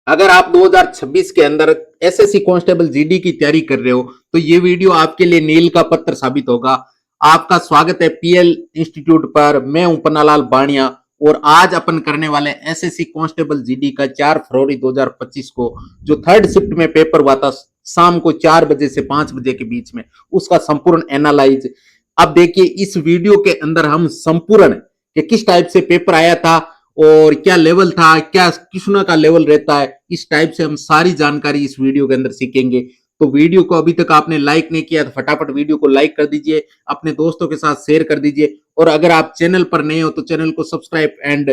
अगर आप 2026 के अंदर एसएससी कांस्टेबल जीडी की तैयारी कर रहे हो तो ये वीडियो आपके लिए नील का पत्थर साबित होगा। आपका स्वागत है पीएल इंस्टीट्यूट पर। मैं हूं पन्नालाल बाणिया और आज अपन करने वाले एसएससी कांस्टेबल जीडी का 4 फरवरी 2025 को जो थर्ड शिफ्ट में पेपर हुआ था शाम को 4 बजे से 5 बजे के बीच में, उसका संपूर्ण एनालाइज। अब देखिए इस वीडियो के अंदर हम संपूर्ण कि किस टाइप से पेपर आया था और क्या लेवल था, क्या क्वेश्चनों का लेवल रहता है, इस टाइप से हम सारी जानकारी इस वीडियो के अंदर सीखेंगे। तो वीडियो को अभी तक आपने लाइक नहीं किया तो फटाफट वीडियो को लाइक कर दीजिए, अपने दोस्तों के साथ शेयर कर दीजिए और अगर आप चैनल पर नए हो तो चैनल को सब्सक्राइब एंड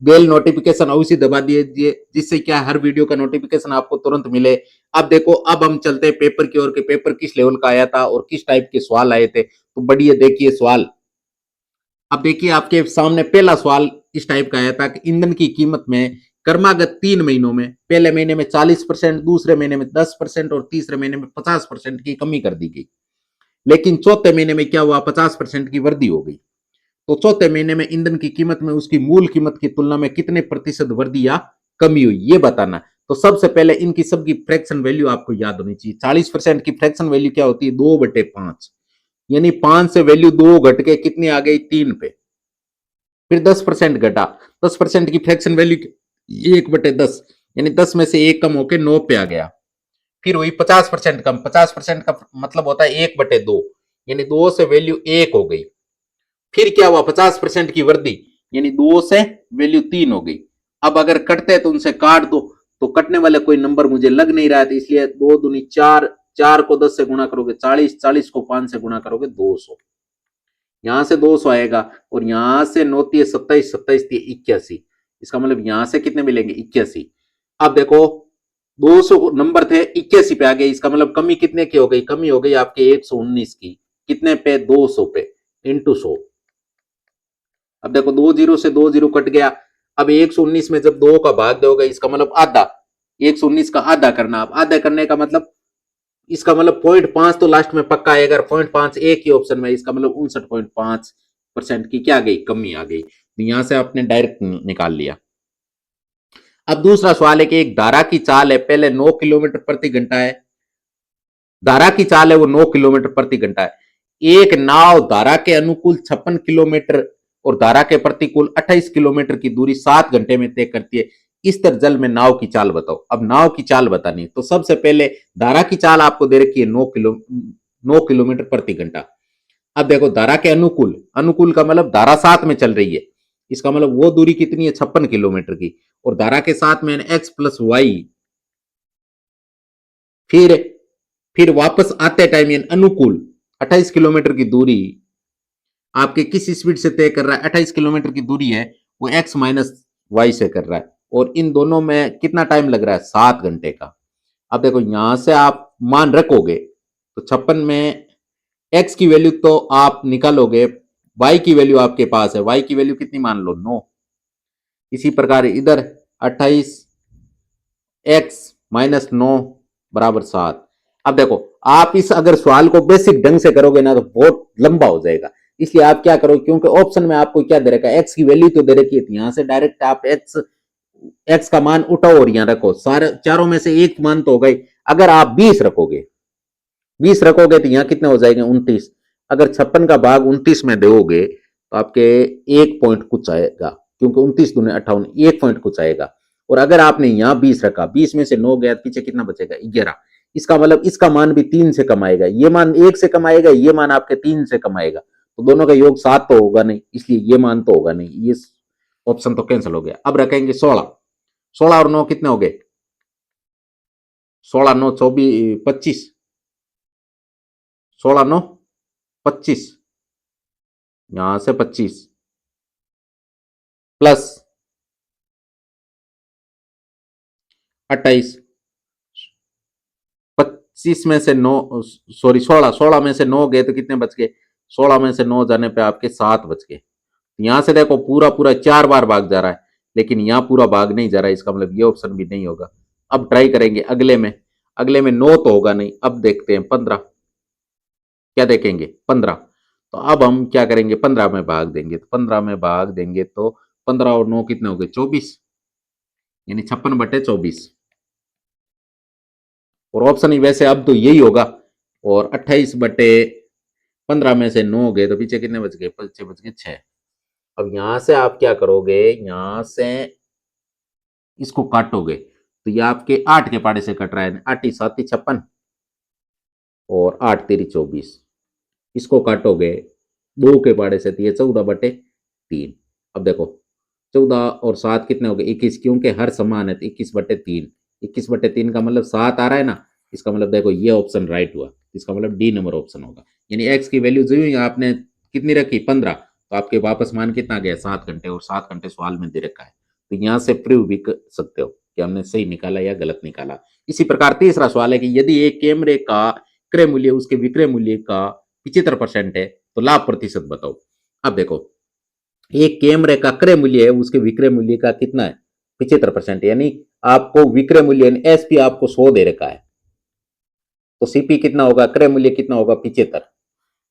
बेल नोटिफिकेशन अवश्य दबा दीजिए, जिससे क्या हर वीडियो का नोटिफिकेशन आपको तुरंत मिले। अब देखो, अब हम चलते हैं पेपर की ओर के पेपर किस लेवल का आया था और किस टाइप के सवाल आए थे। तो बढ़िया देखिए सवाल। अब देखिए आपके सामने पहला सवाल इस टाइप का आया था कि ईंधन की कीमत में क्रमागत 3 महीनों में, पहले महीने में 40%, दूसरे महीने में 10% और तीसरे महीने में 50% की कमी कर दी गई। लेकिन चौथे महीने में क्या हुआ, 50% की वृद्धि हो गई। तो चौथे महीने में ईंधन की कीमत में उसकी मूल कीमत की तुलना में कितने प्रतिशत वृद्धि या कमी हुई, ये बताना। तो सबसे पहले इनकी सबकी फ्रैक्शन वैल्यू आपको याद होनी चाहिए। 40% की फ्रैक्शन वैल्यू क्या होती है, 2/5, यानी 5 से वैल्यू 2 घट के कितनी आ गई, 3 पे। फिर 10% घटा, 10% की फ्रैक्शन वैल्यू 1/10, यानी 10 में से 1 कम होकर 9 पे आ गया। फिर हुई 50% कम, 50% का मतलब होता है 1/2, यानी 2 से वैल्यू 1 हो गई। फिर क्या हुआ, 50% की वृद्धि, यानी 2 से वैल्यू 3 हो गई। अब अगर कटते हैं तो उनसे काट दो, तो कटने वाले कोई नंबर मुझे लग नहीं रहा है, तो इसलिए 2 दूनी 4, 4 को 10 से गुणा करोगे 40, 40 को 5 से गुणा करोगे 200, यहां से 200 आएगा और यहां से 9 तिये 27, 27 तिये 81, इसका मतलब यहां से कितने मिलेंगे, 81। अब देखो 200 नंबर थे, 81 पे आ गए, इसका मतलब कमी कितने की हो गई, कमी हो गई आपके 119 की। कितने पे, 200 पे, इंटू 100। अब देखो 2 जीरो से 2 जीरो कट गया। अब 119 में जब 2 का भाग दोगे, इसका मतलब आधा, 119 का आधा करना। अब आधा करने का मतलब, इसका मतलब 0.5 तो लास्ट में पक्का आएगा, 0.5 एक ही ऑप्शन में, इसका मतलब 59.5% की क्या गई, कमी आ गई। तो यहां से आपने डायरेक्ट निकाल लिया। अब दूसरा सवाल है कि एक धारा की चाल है, पहले 9 किलोमीटर प्रति घंटा है, धारा की चाल है वो 9 किलोमीटर प्रति घंटा है। एक नाव धारा के अनुकूल 56 किलोमीटर और धारा के प्रतिकूल 28 किलोमीटर की दूरी 7 घंटे में तय करती है। इस तरह जल में नाव की चाल बताओ। अब नाव की चाल बतानी, तो सबसे पहले धारा की चाल आपको दे रखी है 9 किलोमीटर प्रति घंटा। अब देखो धारा के अनुकूल, अनुकूल का मतलब धारा 7 में चल रही है, इसका मतलब वो दूरी कितनी है, 56 किलोमीटर की, और धारा के साथ में एक्स प्लस वाई। फिर वापस आते टाइम यानी अनुकूल 28 किलोमीटर की दूरी आपके किस स्पीड से तय कर रहा है, 28 किलोमीटर की दूरी है वो एक्स माइनस वाई से कर रहा है, और इन दोनों में कितना टाइम लग रहा है, 7 घंटे का। अब देखो यहां से आप मान रखोगे तो 56 में एक्स की वैल्यू तो आप निकालोगे, वाई की वैल्यू आपके पास है, वाई की वैल्यू कितनी मान लो, 9। इसी प्रकार इधर 28 एक्स माइनस 9 बराबर 7। अब देखो आप इस अगर सवाल को बेसिक ढंग से करोगे ना तो बहुत लंबा हो जाएगा, इसलिए आप क्या करो, क्योंकि ऑप्शन में आपको क्या दे रखा है, एक्स की वैल्यू तो दे रखी है, यहां से डायरेक्ट आप एक्स का मान उठाओ और यहां रखो, सारे चारों में से एक मान तो हो गई। अगर आप 20 रखोगे, 20 रखोगे तो यहां कितने हो जाएंगे, 29। अगर 56 का भाग 29 में दोगे तो आपके 1 पॉइंट कुछ आएगा, क्योंकि 29 दूने 58, 1 पॉइंट कुछ आएगा। और अगर आपने यहां 20 रखा, 20 में से 9 गया, पीछे कितना बचेगा, 11। इसका मतलब इसका मान भी 3 से कम आएगा, ये मान 1 से कम आएगा, ये मान आपके 3 से कम आएगा, तो दोनों का योग 7 तो होगा नहीं, इसलिए ये मान तो होगा नहीं, ये ऑप्शन तो कैंसिल हो गया। अब रखेंगे 16, 16 और 9 कितने हो गए, 16 9 24 25, 16 9 25, यहां से 25 प्लस 28, 25 में से 9, सॉरी 16, 16 में से 9 गए तो कितने बच गए, 16 में से 9 जाने पे आपके 7 बच गए। यहां से देखो पूरा पूरा 4 बार भाग जा रहा है, लेकिन यहां पूरा भाग नहीं जा रहा है, इसका मतलब ये ऑप्शन भी नहीं होगा। अब ट्राई करेंगे अगले में, अगले में 9 तो होगा नहीं, अब देखते हैं 15, क्या देखेंगे 15। तो अब हम क्या करेंगे, 15 में भाग देंगे, तो 15 में भाग देंगे तो 15 और 9 कितने हो गए, 24, यानी 56/24। और ऑप्शन ही वैसे अब तो यही होगा। और 28/15 में से 9 हो गए तो पीछे कितने बच गए? पीछे बच गए 6। अब यहां से आप क्या करोगे, यहां से इसको काटोगे तो ये आपके 8 के पाड़े से कट रहा है। 8 7 56 और 8 3 24। इसको काटोगे 2 के पाड़े से तो ये 14/3। अब देखो 14 और 7 कितने हो गए? 21, क्योंकि हर समान है तो 21/3। 21/3 का मतलब 7 आ रहा है ना, इसका मतलब देखो ये ऑप्शन राइट हुआ, इसका मतलब डी नंबर ऑप्शन होगा। यानी एक्स की वैल्यू जो ही आपने कितनी रखी 15, तो आपके वापस मान कितना गया 7 घंटे, और 7 घंटे सवाल में दे रखा है। तो यहां से प्रूव भी कर सकते हो कि हमने सही निकाला या गलत निकाला। इसी प्रकार तीसरा सवाल है कि यदि एक कैमरे का क्रय मूल्य उसके विक्रय मूल्य का 75% है तो लाभ प्रतिशत बताओ। अब देखो एक कैमरे का क्रय मूल्य है उसके विक्रय मूल्य का कितना है? 75%। यानी आपको विक्रय मूल्य एसपी आपको 100 दे रखा है, तो सीपी कितना होगा? क्रय मूल्य कितना होगा? 75।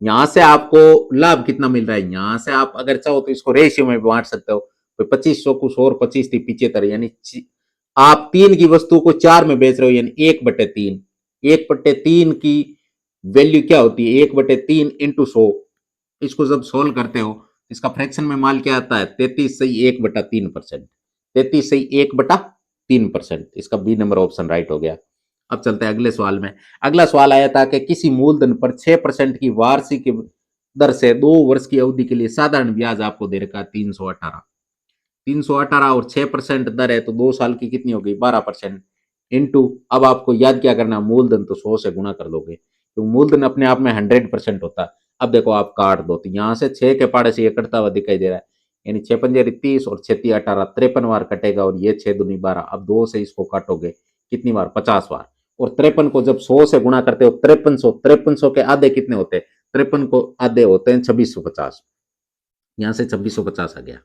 यहां से आपको लाभ कितना मिल रहा है? यहां से आप अगर चाहो तो इसको रेशियो में बांट सकते हो। तो 2500 को 100 और 25 थी 75, यानी आप 3 की वस्तु को 4 में बेच रहे हो, यानी 1/3। 1/3 की वैल्यू क्या होती है? 1/3 इंटू 100। इसको जब सोल्व करते हो इसका फ्रैक्शन में मान क्या आता है? 33/1/3%। 33/1/3%। इसका बी नंबर ऑप्शन राइट हो गया। अब चलते हैं अगले सवाल में। अगला सवाल आया था कि किसी मूलधन पर 6% की वार्षिक दर से 2 वर्ष की अवधि के लिए साधारण ब्याज आपको दे रखा 318। 318 और 6% दर है तो 2 साल की कितनी होगी? 12%। इंटू, अब आपको याद क्या करना? मूलधन तो 100 से गुणा कर दोगे, तो मूलधन अपने आप में 100% होता है। अब देखो आप काट दो तो यहां से 6 के पाड़े से ये कटता हुआ दिखाई दे रहा है, यानी 6×5 = 30 और 6×3 = 18, 53 बार कटेगा, और ये 6×2 = 12। अब 2 से इसको काटोगे कितनी बार? 50 बार। और 53 को जब 100 से गुणा करते हो 5300 के आधे कितने होते हैं? 53 को आधे होते हैं 2650। यहां से 2650 आ गया।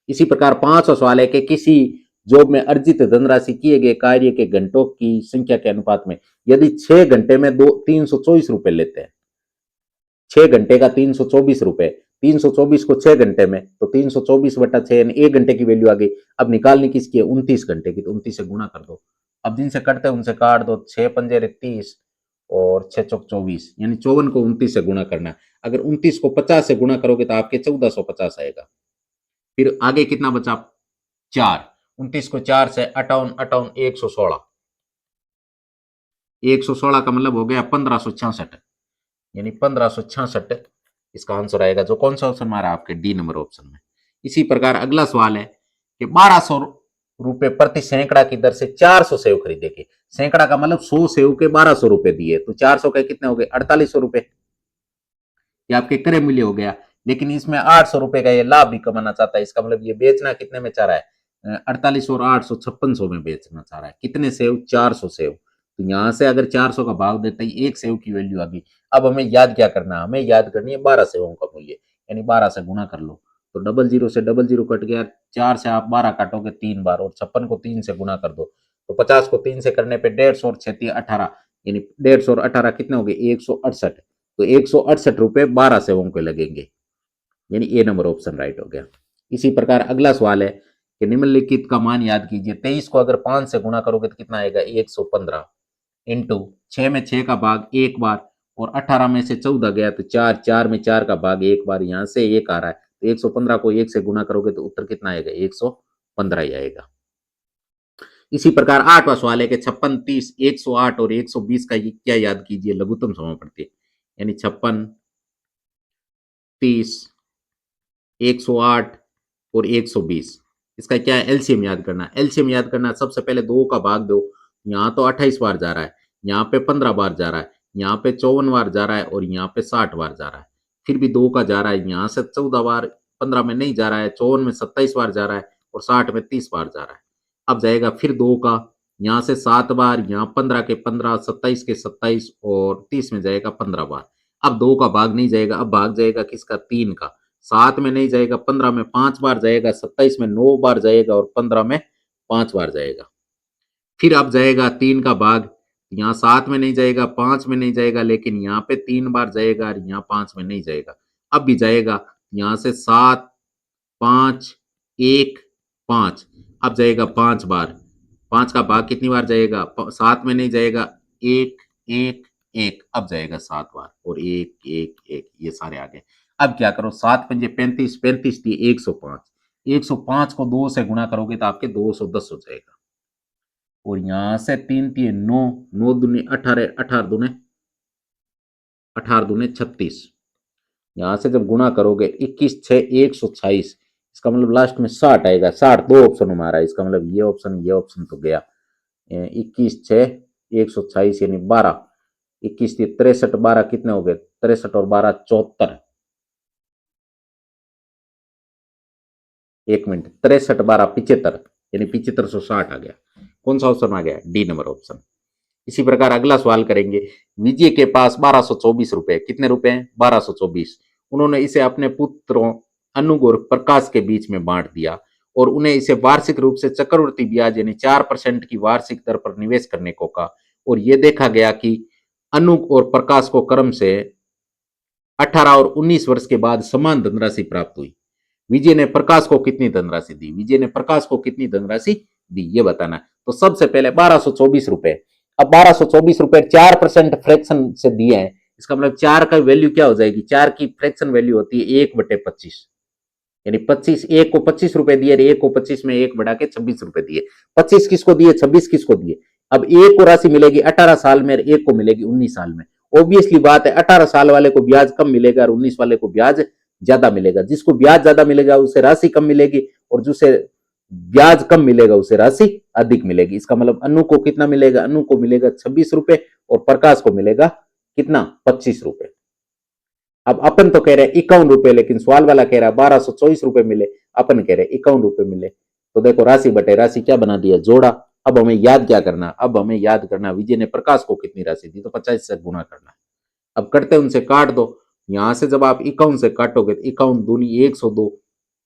इसी प्रकार 5वां सवाल है कि किसी जॉब में अर्जित धनराशि किए गए कार्य के घंटों की संख्या के अनुपात में यदि 6 घंटे में 324 रुपए लेते हैं, 6 घंटे का 324 रुपए, 324 को 6 घंटे में तो 324/6 यानी 1 घंटे की वैल्यू आ गई। अब निकालनी किसकी है? 29 घंटे की, तो 29 से गुणा कर दो। अब जिनसे कटते हैं उनसे काट दो। 6×5 = 30 और 6×4 = 24, यानी 54 को 29 से गुणा करना है। अगर 29 को 50 से गुणा करोगे तो आपके 1450 आएगा। फिर आगे कितना बचा? 4। 29 को 4 से 58 58 116, 116 का मतलब हो गया 1566, यानी 1566 इसका आंसर आएगा। जो कौन सा ऑप्शन मारा? आपके डी नंबर ऑप्शन में। इसी प्रकार अगला सवाल है कि 1200 रुपए प्रति सैकड़ा की दर से 400 सेव खरीदेंगे। सैकड़ा का मतलब 100 सेव के 1200 रुपए दिए, तो 400 के कितने हो गए? 4800 रुपए। ये आपके क्रय मूल्य हो गया। लेकिन इसमें 800 रुपए का ये लाभ भी कमाना चाहता है, इसका मतलब ये बेचना कितने में चाह रहा है? 4800 और 800 5600 में बेचना चाह रहा है। कितने सेव? 400 सेव। तो यहां से अगर 400 का भाव देते ही एक सेव की वैल्यू आ गई। अब हमें याद क्या करना है? हमें याद करनी है 12 सेवों का मूल्य, यानी 12 से गुणा कर लो। तो 00 से 00 कट गया, 4 से आप 12 काटोगे 3 बार, और 56 को 3 से गुणा कर दो। तो 50 को 3 से करने पे 150 और 6 18, यानी 150 और 18 कितने हो गए? 168। तो 168 रुपए 12 सेवों के लगेंगे, यानी ए नंबर ऑप्शन राइट हो गया। इसी प्रकार अगला सवाल है कि निम्नलिखित का मान याद कीजिए। 23 को अगर 5 से गुणा करोगे तो कितना आएगा? 115। इंटू 6 में 6 का भाग एक बार, और 18 में से 14 गया तो 4, 4 में 4 का भाग एक बार, यहां से 1 आ रहा है तो 115 को 1 से गुणा करोगे तो उत्तर कितना आएगा? 115 ही आएगा। इसी प्रकार 8वां सवाल है कि 56 30 108 और 120 का क्या याद कीजिए? लघुत्तम समापत्ति, यानी 56 30 108 और 120, इसका क्या है? एलसीएम याद करना। एलसीएम याद करना, सबसे पहले 2 का भाग दो। यहाँ तो 28 बार जा रहा है, यहाँ पे 15 बार जा रहा है, यहाँ पे 54 बार जा रहा है, और यहाँ पे 60 बार जा रहा है। फिर भी 2 का जा रहा है, यहाँ से 14 बार 15 में नहीं जा रहा है, 54 में 27 बार जा रहा है, और 60 में 30 बार जा रहा है। अब जाएगा फिर 2 का, यहाँ से 7 बार, यहाँ 15 के 15, 27 के 27, और 30 में जाएगा 15 बार। अब 2 का भाग नहीं जाएगा, अब भाग जाएगा किसका? 3 का। 7 में नहीं जाएगा, 15 में 5 बार जाएगा, 27 में 9 बार जाएगा, और 15 में 5 बार जाएगा। फिर अब जाएगा 3 का भाग, यहाँ 7 में नहीं जाएगा, 5 में नहीं जाएगा, लेकिन यहाँ पे 3 बार जाएगा, और यहाँ 5 में नहीं जाएगा। अब भी जाएगा, यहाँ से 7 5 1 5, अब जाएगा 5 बार। 5 का भाग कितनी बार जाएगा? 7 में नहीं जाएगा, एक एक एक, अब जाएगा 7 बार और एक एक एक, ये सारे आ गए। अब क्या करो, 7 पंजे 35, 35 दिए 105, 105 को 2 से गुणा करोगे तो आपके 210 हो जाएगा। और यहां से 3 दिए 9, 9 दूनी 18, 18 दूने 18 दूने 36, यहां से जब गुणा करोगे 21 6 126, इसका मतलब लास्ट में 60 आएगा। 60 दो ऑप्शन हमारा, इसका मतलब ये ऑप्शन तो गया। 21 6 126 यानी 12, 21 63, 12 कितने हो गए, 63 और 12 74, 1 मिनट, 63 12 75, यानी 7560 आ गया। कौन सा ऑप्शन आ गया, डी नंबर ऑप्शन। इसी प्रकार अगला सवाल करेंगे। विजय के पास 1224 रुपए, कितने रुपए हैं, 1224। उन्होंने इसे अपने पुत्रों अनुग और प्रकाश के बीच में बांट दिया और उन्हें इसे वार्षिक रूप से चक्रवृद्धि ब्याज यानी 4% की वार्षिक दर पर निवेश करने को कहा। और यह देखा गया कि अनुग और प्रकाश को क्रम से 18 और 19 वर्ष के बाद समान धनराशि प्राप्त हुई। विजय ने प्रकाश को कितनी धनराशि दी, विजय ने प्रकाश को कितनी धनराशि दी, ये बताना है। तो सबसे पहले 1224 रुपए, अब 1224 रुपए 4% फ्रैक्शन से दिए हैं, इसका मतलब 4 का वैल्यू क्या हो जाएगी, 4 की फ्रैक्शन वैल्यू होती है 1/25, यानी 25, एक को 25 रुपए दिए, एक को 25 में एक बढ़ा के 26 रुपए दिए। 25 किसको दिए, 26 किसको दिए। अब एक को राशि मिलेगी 18 साल में, एक को मिलेगी 19 साल में। ऑब्वियसली बात है 18 साल वाले को ब्याज कम मिलेगा और 19 वाले को ब्याज ज्यादा मिलेगा। जिसको ब्याज ज्यादा मिलेगा उसे राशि कम मिलेगी और जिसे ब्याज कम मिलेगा उसे राशि अधिक मिलेगी। इसका मतलब अनु को कितना मिलेगा, अनु को मिलेगा 26 रुपए और प्रकाश को मिलेगा कितना, 25 रुपए। अब अपन तो कह रहे हैं 51 रुपए, लेकिन सवाल वाला कह रहा है 1224 रुपए मिले, अपन कह रहे हैं 51 रुपए मिले। तो देखो राशि बटे राशि क्या बना दिया, जोड़ा। अब हमें याद क्या करना, अब हमें याद करना विजय ने प्रकाश को कितनी राशि दी, तो 50 से गुणा करना। अब करते उनसे काट दो, यहां से जब आप 51 से काटोगे तो 51 दूनी 102,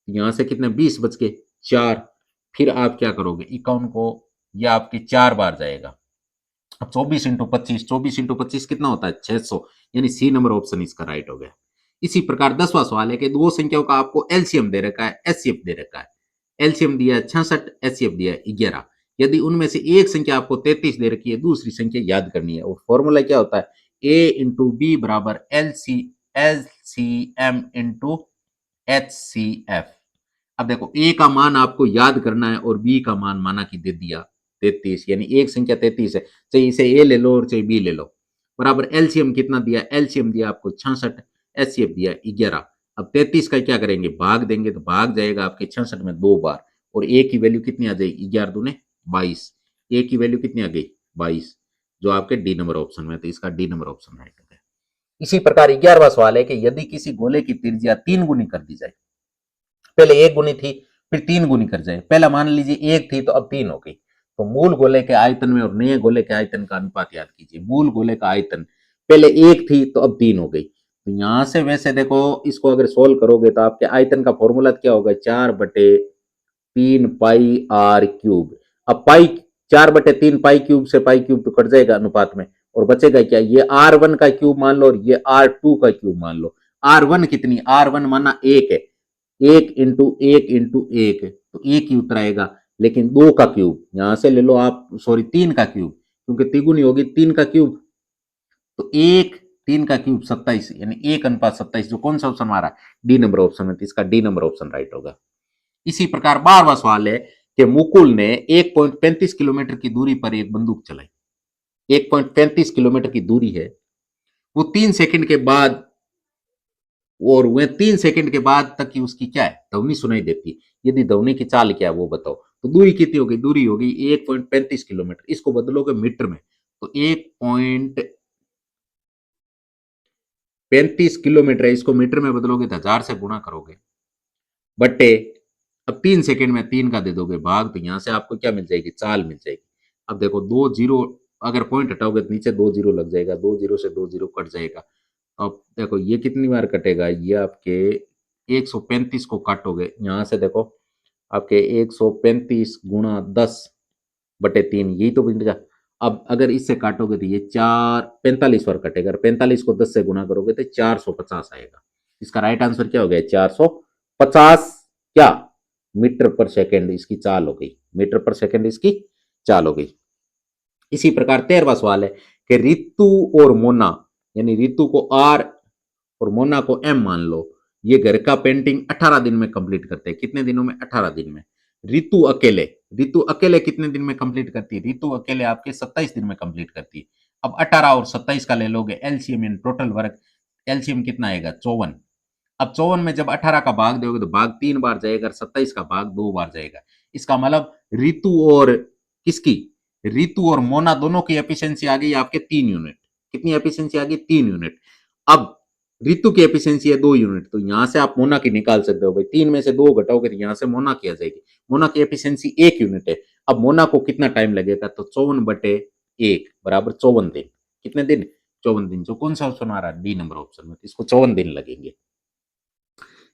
यहां से कितने 20 बच के 4। फिर आप क्या करोगे, 51 को यह आपके 4 बार जाएगा। अब 24 इंटू 25, 24 इंटू 25 कितना होता है 600, यानी सी नंबर ऑप्शन इसका राइट हो गया। इसी प्रकार 10वां सवाल है कि दो संख्याओं का आपको एलसीएम दे रखा है, एचसीएफ दे रखा है। एलसीएम दिया है 66, एचसीएफ दिया है 11। यदि उनमें से एक संख्या आपको 33 दे रखी है, दूसरी संख्या याद करनी है। और फॉर्मूला क्या होता है, ए इंटू बी बराबर एलसीएम इंटू एचसीएफ। अब देखो ए का मान आपको याद करना है और बी का मान माना कि दे दिया 33, यानी एक संख्या 33 है, चाहे इसे ए ले लो और चाहे बी ले लो। बराबर एलसीएम कितना दिया, एलसीएम दिया आपको 66, एचसीएफ दिया 11। अब 33 का क्या करेंगे, भाग देंगे तो भाग जाएगा आपके 66 में 2 बार और ए की वैल्यू कितनी आ जाएगी, 11 दूने 22। ए की वैल्यू कितनी आ गई 22, जो आपके डी नंबर ऑप्शन में, तो इसका डी नंबर ऑप्शन राइट है। इसी प्रकार 11वां सवाल है कि यदि किसी गोले की त्रिज्या 3 गुनी कर दी जाए, पहले 1 गुनी थी फिर 3 गुनी कर जाए, पहला मान लीजिए 1 थी तो अब 3 हो गई। तो मूल गोले के आयतन में और नए गोले के आयतन का अनुपात याद कीजिए। मूल गोले का आयतन पहले 1 थी तो अब 3 हो गई। तो यहां से वैसे देखो इसको अगर सोल्व करोगे तो आपके आयतन का फॉर्मूला क्या होगा, 4/3 पाई आर क्यूब। अब पाई 4/3 पाई क्यूब से पाई क्यूब तो कट जाएगा अनुपात में, और बचेगा क्या, ये R1 का क्यूब मान लो और ये R2 का क्यूब मान लो। R1 कितनी, R1 माना 1 है, 1 इंटू 1 तो 1 ही उतर आएगा। लेकिन 2 का क्यूब यहां से ले लो आप, सॉरी 3 का क्यूब, क्योंकि तिगुनी होगी 3 का क्यूब, तो 1 3 का क्यूब 27, यानी 1:27, जो कौन सा ऑप्शन हमारा, डी नंबर ऑप्शन है, तो इसका डी नंबर ऑप्शन राइट होगा। इसी प्रकार 12वां सवाल है कि मुकुल ने 1.35 किलोमीटर की दूरी पर एक बंदूक चलाई। 1.35 किलोमीटर की दूरी है, वो 3 सेकंड के बाद, और वह 3 सेकंड के बाद तक की उसकी क्या है, ध्वनि सुनाई देती है। यदि ध्वनि की चाल क्या है वो बताओ। तो दूरी कितनी होगी, दूरी होगी 1.35 किलोमीटर, इसको बदलोगे मीटर में तो 1.35 किलोमीटर है, इसको मीटर में बदलोगे तो 1000 से गुणा करोगे बट्टे, अब 3 सेकंड में 3 का दे दोगे भाग, तो यहां से आपको क्या मिल जाएगी, चाल मिल जाएगी। अब देखो 2 जीरो, अगर पॉइंट हटाओगे तो नीचे 2 जीरो लग जाएगा, 2 जीरो से 2 जीरो कट जाएगा। अब देखो ये कितनी बार कटेगा, ये आपके 135 को काटोगे, यहां से देखो आपके 135 गुणा 10/3, यही तो बनेगा। अब अगर इससे काटोगे तो ये 45 बार कटेगा, 45 को 10 से गुणा करोगे तो 450 आएगा। इसका राइट आंसर क्या हो गया, 450 क्या, मीटर पर सेकेंड इसकी चाल हो गई, मीटर पर सेकेंड इसकी चाल हो गई। इसी प्रकार 13वां सवाल है कि रितु और मोना, यानी रितु को आर और मोना को एम मान लो, ये घर का पेंटिंग 18 दिन में कंप्लीट करते हैं। कितने दिनों में? 18 दिन में। रितु अकेले कितने दिन में कंप्लीट करती है? रितु अकेले आपके 27 दिन में कंप्लीट करती है। अब 18 और 27 का ले लोगे LCM, in total work, LCM कितना आएगा? 54। अब 54 में जब 18 का भाग दोगे तो भाग 3 बार जाएगा, 27 का भाग 2 बार जाएगा। इसका मतलब रितु और किसकी, रितु और मोना दोनों की एफिशिएंसी आ गई आपके 3 यूनिट। कितनी एफिशिएंसी आ गई? 3 यूनिट। अब रितु की एफिशिएंसी है 2 यूनिट, तो यहां से आप मोना की निकाल सकते हो भाई। 3 में से 2 घटाओगे तो यहां से मोना की आ जाएगी। मोना की एफिशिएंसी 1 यूनिट है। अब मोना को कितना टाइम लगेगा? तो 54/1 बराबर 54 दिन। कितने दिन? 54 दिन। जो कौन सा ऑप्शन आ रहा है? डी नंबर ऑप्शन में, इसको 54 दिन लगेंगे।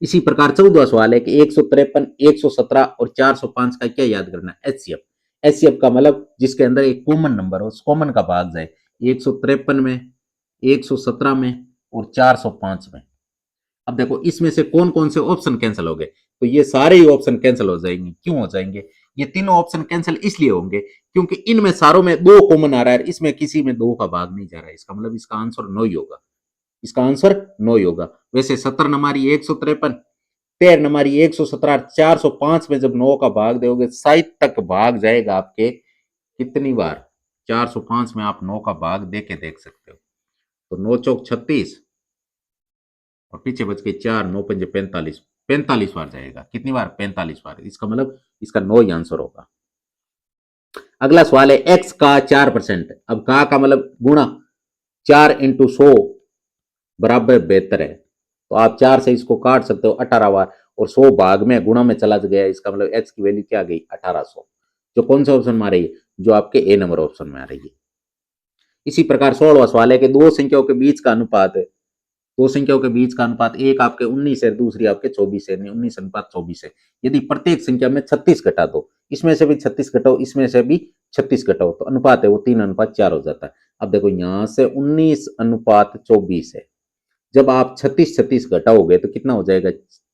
इसी प्रकार 14वां सवाल है कि 153, 117 और 405 का क्या याद करना है? एचसीएफ। एचसीएफ का मतलब जिसके अंदर एक कॉमन नंबर हो, उस कॉमन का भाग जाए 153 में, 117 में और 405 में। अब देखो इसमें से कौन कौन से ऑप्शन कैंसिल हो गए? तो ये सारे ही ऑप्शन कैंसिल हो जाएंगे। क्यों हो जाएंगे? ये तीनों ऑप्शन कैंसिल इसलिए होंगे क्योंकि इनमें सारों में 2 कॉमन आ रहा है, इसमें किसी में 2 का भाग नहीं जा रहा है। इसका मतलब इसका आंसर 9 ही होगा। इसका आंसर 9 ही होगा। वैसे 70 नंबरी 153, 13 नंबरी 117, 405 में जब 9 का भाग दोगे 60 तक भाग जाएगा आपके। कितनी बार? 405 में आप 9 का भाग दे के देख सकते हो। तो 9 चौक 36 और पीछे बच गए 4, 9 पंजे 45, 45 बार जाएगा। कितनी बार? 45 बार। इसका मतलब इसका 9 ही आंसर होगा। अगला सवाल है एक्स का 4%। अब का मतलब गुणा 4 इंटू 100 बराबर 72 है। तो आप 4 से इसको काट सकते हो 18 बार, और 100 भाग में गुणा में चला गया। इसका मतलब एक्स की वैल्यू क्या आ गई? 1800। जो कौन सा ऑप्शन में आ रही है? जो आपके ए नंबर ऑप्शन में आ रही है। इसी प्रकार 16वां सवाल है कि दो संख्याओं के बीच का अनुपात है। दो संख्याओं के बीच का अनुपात, एक आपके 19 है, दूसरी आपके 24 है, 19:24 है। यदि प्रत्येक संख्या में 36 घटा दो, इसमें से भी 36 घटाओ, इसमें से भी 36 घटाओ, तो अनुपात है वो 3:4 हो जाता है। अब देखो यहां से 19:24 है, जब आप 36 घटाओगे तो कितना हो जाएगा?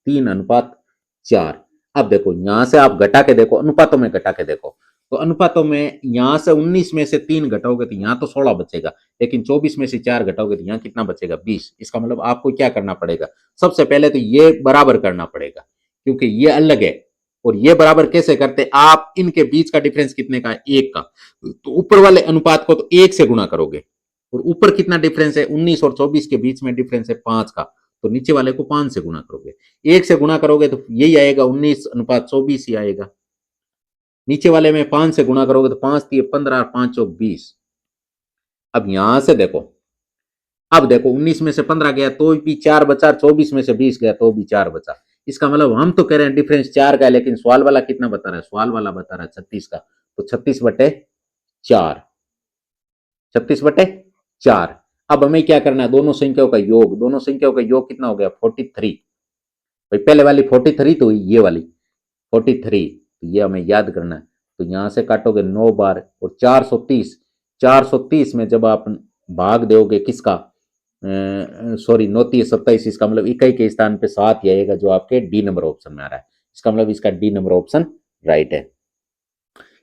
3:4। अब देखो यहां से आप घटा के देखो, अनुपातों में घटा के देखो, तो अनुपातों में यहां से 19 में से 3 घटाओगे तो यहां तो 16 बचेगा, लेकिन 24 में से 4 घटाओगे तो यहां कितना बचेगा? 20। इसका मतलब आपको क्या करना पड़ेगा? सबसे पहले तो ये बराबर करना पड़ेगा, क्योंकि ये अलग है। और ये बराबर कैसे करते? आप इनके बीच का डिफरेंस कितने का है? 1 का। तो ऊपर वाले अनुपात को तो 1 से गुणा करोगे, और ऊपर कितना डिफरेंस है? 19 और 24 के बीच में डिफरेंस है 5 का, तो नीचे वाले को 5 से गुणा करोगे। 1 से गुणा करोगे तो यही आएगा, 19:24 ही आएगा। नीचे वाले में 5 से गुणा करोगे तो 5 3 15 और 5 चौक 20। अब यहां से देखो, अब देखो 19 में से 15 गया तो भी 4 बचा, 24 में से 20 गया तो भी 4 बचा। इसका मतलब हम तो कह रहे हैं डिफरेंस 4 का है, लेकिन सवाल वाला कितना बता रहा है? सवाल वाला बता रहा है 36 का। तो 36/4, 36/4। अब हमें क्या करना है? दोनों संख्याओं का योग। दोनों संख्याओं का योग कितना हो गया? 43। भाई पहले वाली 43 तो ये वाली 43, तो ये हमें याद करना है। तो यहां से काटोगे 9 बार, और 430, 430 में जब आप भाग दोगे किसका, सॉरी 9×3 = 27, इसका मतलब इकाई के स्थान पे 7 ही आएगा, जो आपके डी नंबर ऑप्शन में आ रहा है। इसका मतलब इसका डी नंबर ऑप्शन राइट है।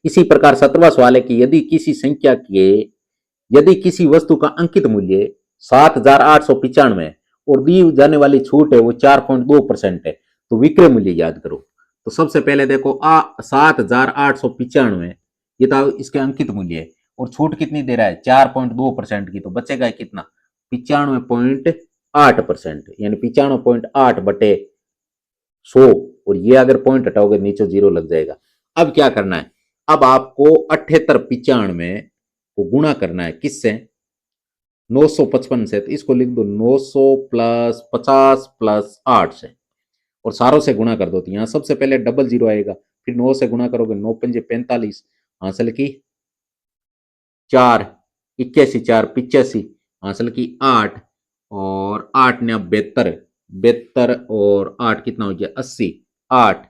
इसी प्रकार 17वां सवाल है कि यदि किसी वस्तु का अंकित मूल्य 7,895 और दी जाने वाली छूट है वो 4.2% है, तो विक्रय मूल्य याद करो। तो सबसे पहले देखो 7,895 ये तो इसके अंकित मूल्य है, और छूट कितनी दे रहा है? 4.2% की। तो बचेगा कितना? 95.8%, यानी 95.8/100। और ये अगर पॉइंट हटाओगे नीचे 0 लग जाएगा। अब क्या करना है? अब आपको 7895 को गुणा करना है किससे? 955 से। तो इसको लिख दो 900 प्लस 50 प्लस 8 से, और सारों से गुणा कर दो। तो यहां सबसे पहले डबल 0 आएगा, फिर 9 से गुणा करोगे, 9 पंजे 45, हासिल की 4, 81 4 85, हासिल की 8, और 8 ने 72, 72 और 8 कितना हो गया? 80, 8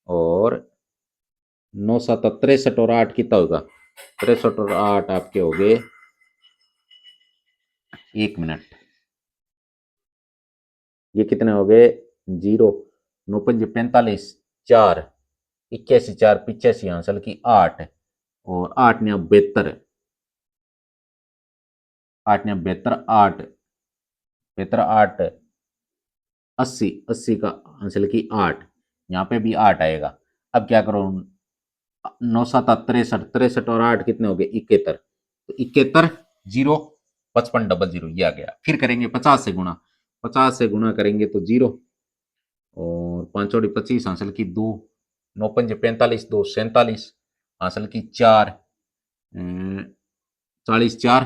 और 9 7 63, और 8 कितना होगा? 63 और 8 आपके हो गए, 1 मिनट, ये कितने हो गए? 0, 9 पंजे 45, 4, 81 4 85, हासिल की 8, और 8 ने 72, 8 या 72, 8 72, 8 80, 80 का आंसर की 8, यहाँ पे भी 8 आएगा। अब क्या करो, 9 7 63, 63 और 8 कितने हो गए 71, तो 71 जीरो 55 00 ये आ गया। फिर करेंगे 50 से गुणा, 50 से गुणा करेंगे तो जीरो, और 5 और 25 हासिल की 2, 9 पंजे 45, 2 47 हासिल की 4, 40 4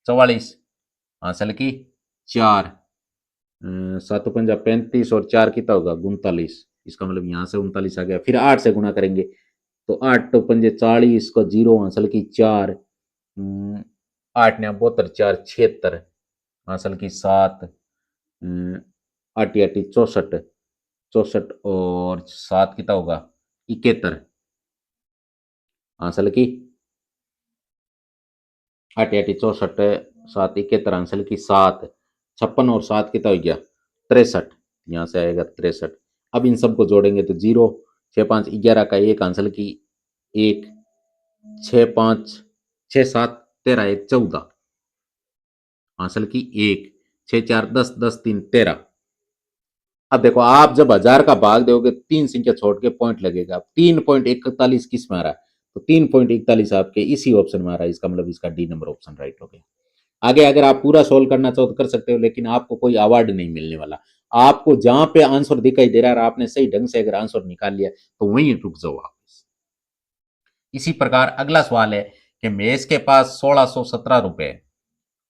44 हासिल की 4, 7 पंजा 35 और 4 कितना होगा 39, इसका मतलब यहाँ से 39 आ गया। फिर 8 से गुणा करेंगे तो 8 तो पंजे 40 को 0 हासिल की 4, 8 ने 72 4 76 हासिल की 7, 8 8 64, 64 और 7 कितना होगा 71 हासिल की 8 8 64, 7 71 हासिल की 7, 56 और 7 कितना हो गया 63, यहाँ से आएगा 63। अब इन सबको जोड़ेंगे तो 0 6 5 11 का 1 हासिल की 1, 6 5 6 7 13 1 14 हासिल की 1, 6 4 10 10 3 13। अब देखो आप जब 1000 का भाग दोगे 3 संख्या छोड़ के पॉइंट लगेगा। 3.41 किस में आ रहा है, तो 3.41 आपके इसी ऑप्शन में आ रहा है, इसका मतलब इसका डी नंबर ऑप्शन राइट हो गया। आगे अगर आप पूरा सोल्व करना चाहो तो कर सकते हो, लेकिन आपको कोई अवार्ड नहीं मिलने वाला। आपको जहां पे आंसर दिखाई दे रहा है आपने सही ढंग से अगर आंसर निकाल लिया तो वहीं रुक जाओ आप। इसी प्रकार अगला सवाल है कि महेश के पास 1617 रुपए,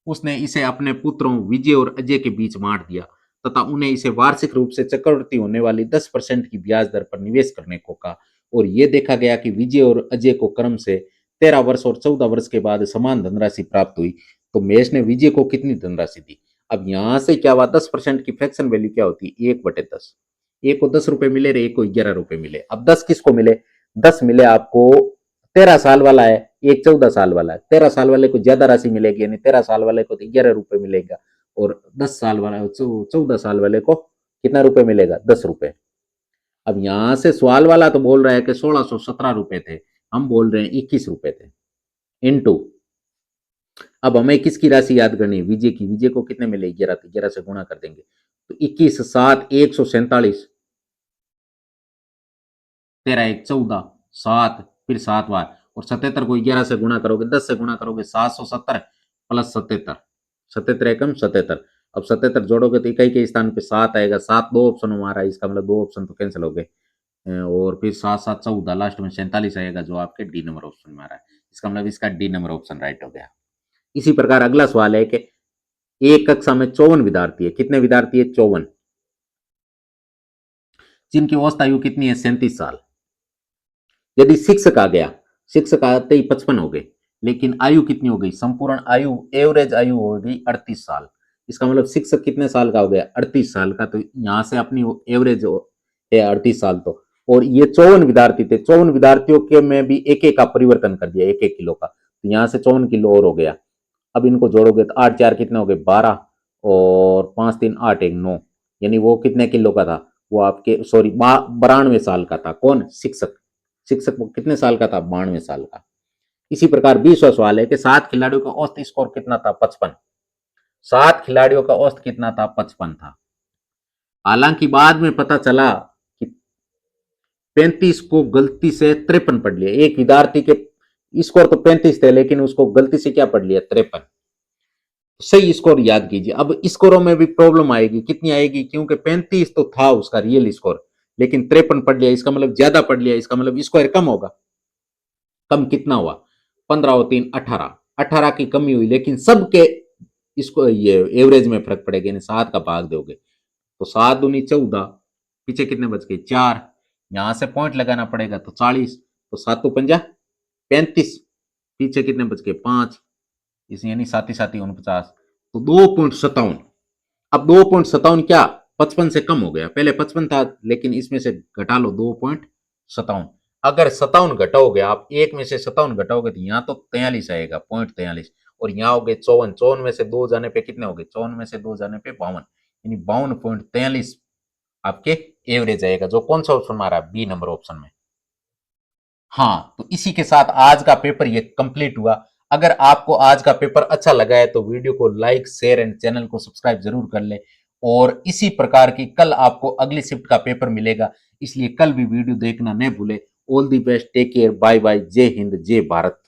उसने इसे अपने पुत्रों विजय और अजय के बीच बांट दिया तथा उन्हें इसे वार्षिक रूप से चक्रवृद्धि होने वाली 10% की ब्याज दर पर निवेश करने को कहा, और यह देखा गया कि विजय और अजय को क्रम से 13 वर्ष और 14 वर्ष के बाद समान धनराशि प्राप्त हुई, तो महेश ने विजय को कितनी धनराशि दी। अब यहां से क्या हुआ, 10% की फ्रैक्शन वैल्यू क्या होती है 1/10। एक को 10 रुपए मिले, एक को 11 रुपए मिले। अब 10 किसको मिले, 10 मिले आपको 13 साल वाला है, एक 14 साल वाला है। 13 साल वाले को ज्यादा राशि मिलेगी, यानी 13 साल वाले को 11 रुपए मिलेगा, और 10 साल वाला 14 साल वाले को कितना रुपए मिलेगा 10 रुपए। अब यहां से सवाल वाला तो बोल रहा है कि 1617 रुपए थे, हम बोल रहे हैं 21 रुपए थे इनटू। अब हमें किसकी राशि याद करनी है, विजय की। विजय को कितने मिले 11, 11 से गुणा कर देंगे तो 21 7 147, 13 1 14 7, फिर 7 बार, और 77 को 11 से गुणा करोगे 10 से गुणा करोगे 770 प्लस 77, 77 एकम 77। अब 77 जोड़ोगे तो इकाई के स्थान पे 7 आएगा, 7 दो ऑप्शन हमारा, इसका मतलब दो ऑप्शन तो कैंसिल हो गए, और फिर 7 7 14 लास्ट में 47 आएगा जो आपके डी नंबर ऑप्शन में आ रहा है, इसका मतलब इसका डी नंबर ऑप्शन राइट हो गया। इसी प्रकार अगला सवाल है कि एक कक्षा में 54 विद्यार्थी है, कितने विद्यार्थी है 54, जिनकी औसत आयु कितनी है 37 साल। यदि शिक्षक आ गया, शिक्षक आते ही 55 हो गए, लेकिन आयु कितनी हो गई, संपूर्ण आयु एवरेज आयु हो गई 38 साल। इसका मतलब शिक्षक कितने साल का हो गया 38 साल का, तो यहां से अपनी एवरेज है 38 साल। तो और ये 54 विद्यार्थी थे, 54 विद्यार्थियों के में भी एक एक का परिवर्तन कर दिया, एक एक किलो का, तो यहां से 54 किलो और हो गया। अब इनको जोड़ोगे तो 8 4 कितने हो गए 12, और 5 3 8 1 9, यानी वो कितने किलो का था, वो आपके सॉरी 92 साल का था। कौन, शिक्षक। शिक्षक वो कितने साल का था 92 साल का। इसी प्रकार 20वां सवाल है कि 7 खिलाड़ियों का औसत स्कोर कितना था 55, 7 खिलाड़ियों का औसत कितना था 55 था। हालांकि बाद में पता चला कि 35 को गलती से 53 पढ़ लिया, एक विद्यार्थी के स्कोर तो 35 थे लेकिन उसको गलती से क्या पढ़ लिया 53। सही स्कोर याद कीजिए। अब स्कोरों में भी प्रॉब्लम आएगी, कितनी आएगी, क्योंकि 35 तो था उसका रियल स्कोर, लेकिन 53 पढ़ लिया, इसका मतलब ज्यादा पढ़ लिया, इसका मतलब स्कोर कम होगा। कम कितना हुआ 15 और 3 18, 18 की कमी हुई, लेकिन सबके इसको ये एवरेज में फर्क पड़ेगा, यानी 7 का भाग दोगे तो 7 दूनी 14, पीछे कितने बच गए 4, यहां से पॉइंट लगाना पड़ेगा तो 40, तो 7 पंजा 35, पीछे कितने बच गए 5, इस यानी साथी साथी 49, तो 2.57। अब 2.57 क्या 55 से कम हो गया, पहले 55 था लेकिन इसमें से घटा लो 2.57। अगर 57 घटाओगे आप, एक में से 57 घटाओगे तो यहाँ तो 43 आएगा 0.43, और यहाँ हो गए 54, 54 में से 2 जाने पे कितने हो गए, 54 में से 2 जाने पे 52, यानी 52.43 आपके एवरेज आएगा, जो कौन सा ऑप्शन मारा बी नंबर ऑप्शन में। हाँ, तो इसी के साथ आज का पेपर ये कंप्लीट हुआ। अगर आपको आज का पेपर अच्छा लगा है तो वीडियो को लाइक शेयर एंड चैनल को सब्सक्राइब जरूर कर ले। और इसी प्रकार की कल आपको अगली शिफ्ट का पेपर मिलेगा, इसलिए कल भी वीडियो देखना न भूले। All the best, take care, bye bye, जय हिंद, जय भारत।